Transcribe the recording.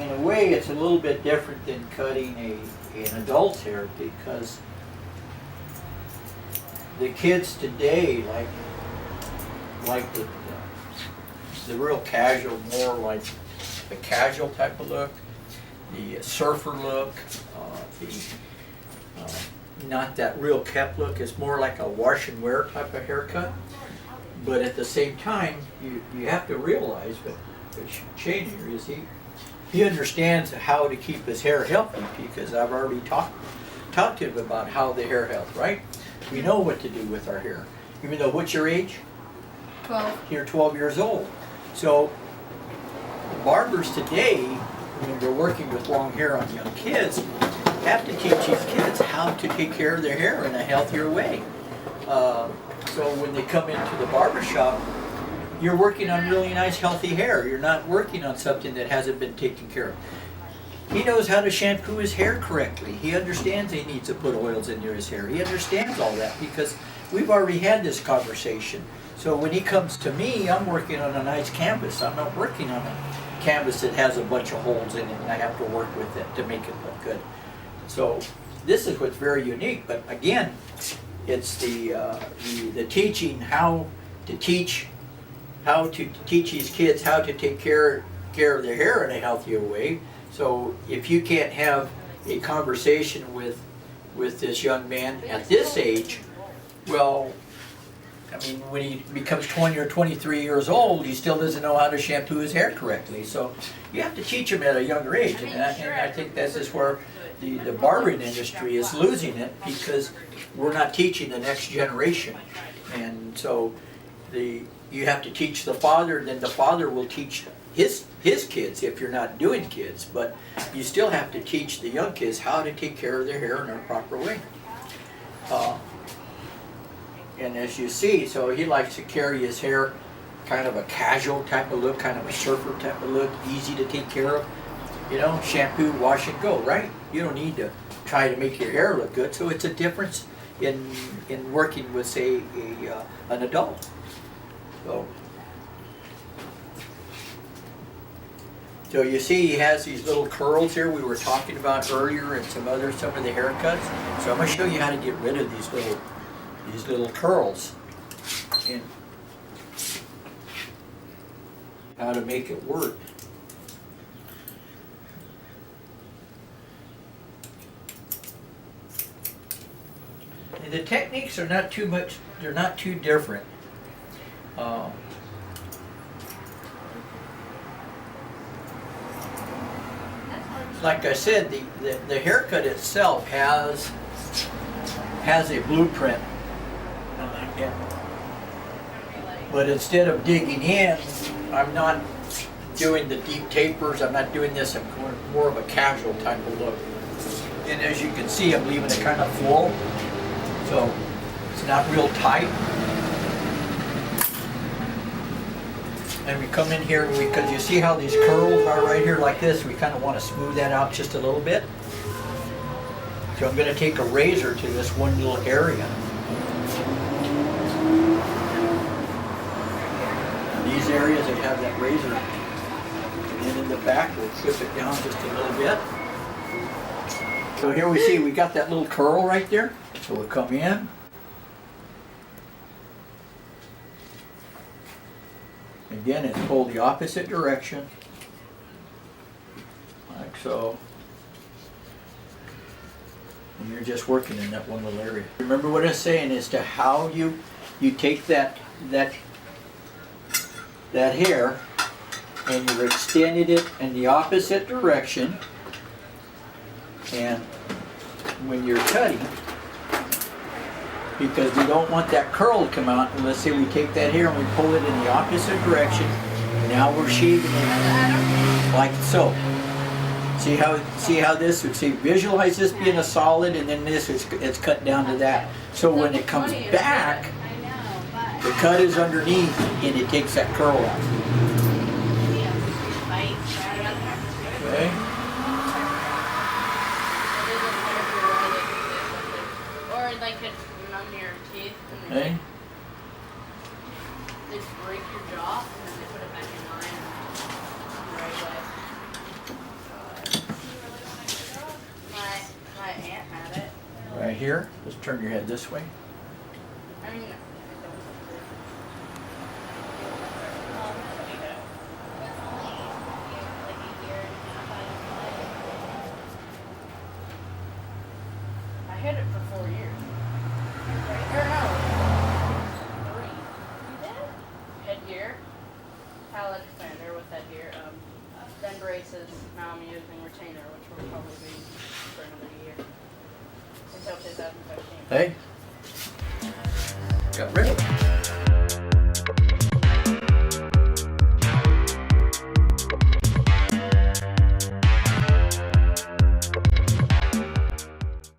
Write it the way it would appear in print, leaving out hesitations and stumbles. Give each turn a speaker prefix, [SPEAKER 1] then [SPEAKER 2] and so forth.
[SPEAKER 1] in a way, it's a little bit different than cutting an adult's hair, because the kids today like the real casual, more like the casual type of look, the surfer look, not that real kept look. It's more like a wash and wear type of haircut. But at the same time, you have to realize what Shane here is, he understands how to keep his hair healthy, because I've already talked to him about how the hair health, right? We know what to do with our hair. Even though, what's your age?
[SPEAKER 2] 12.
[SPEAKER 1] You're 12 years old. So barbers today, when they're working with long hair on young kids, have to teach these kids how to take care of their hair in a healthier way. So when they come into the barber shop, you're working on really nice healthy hair. You're not working on something that hasn't been taken care of. He knows how to shampoo his hair correctly. He understands he needs to put oils into his hair. He understands all that because we've already had this conversation. So when he comes to me, I'm working on a nice canvas. I'm not working on a canvas that has a bunch of holes in it and I have to work with it to make it look good. So this is what's very unique. But again, it's the teaching how to teach these kids how to take care of their hair in a healthier way. So if you can't have a conversation with this young man at this age, well, I mean, when he becomes 20 or 23 years old, he still doesn't know how to shampoo his hair correctly. So you have to teach him at a younger age, and I think this is where the barbering industry is losing it, because we're not teaching the next generation. And so you have to teach the father, then the father will teach his kids if you're not doing kids, but you still have to teach the young kids how to take care of their hair in a proper way. And as you see, so he likes to carry his hair kind of a casual type of look, kind of a surfer type of look, easy to take care of. You know, shampoo, wash and go, right? You don't need to try to make your hair look good. So it's a difference in working with, say, an adult. So you see he has these little curls here we were talking about earlier, and some of the haircuts. So I'm going to show you how to get rid of these little curls and how to make it work. And the techniques are not too much, they're not too different. Like I said, the haircut itself has a blueprint. But instead of digging in, I'm not doing the deep tapers. I'm not doing this. I'm going more of a casual type of look. And as you can see, I'm leaving it kind of full, so it's not real tight. And we come in here, because you see how these curls are right here like this, we kind of want to smooth that out just a little bit. So I'm going to take a razor to this one little area. These areas that have that razor, and then in the back we'll clip it down just a little bit. So here we see we got that little curl right there. So we'll come in. Again, it's pulled the opposite direction, like so. And you're just working in that one little area. Remember what I'm saying as to how you take that hair and you're extending it in the opposite direction, and when you're cutting, because we don't want that curl to come out, and let's say we take that hair and we pull it in the opposite direction, now we're shaving it like so. See how this, visualize this being a solid, and then this is, it's cut down to that. So when it comes back, the cut is underneath and it takes that curl out. Okay.
[SPEAKER 2] Or like it numb your teeth and
[SPEAKER 1] Okay.
[SPEAKER 2] they break your jaw and then they put it back in line the right way.
[SPEAKER 1] here. Just turn your head this way.
[SPEAKER 2] I mean, I had it for 4 years. Or no, 3. You did? Headgear, palate expander with headgear, then braces. Now I'm using retainer, which will probably be for another year until 2015.
[SPEAKER 1] Hey, got rid of it.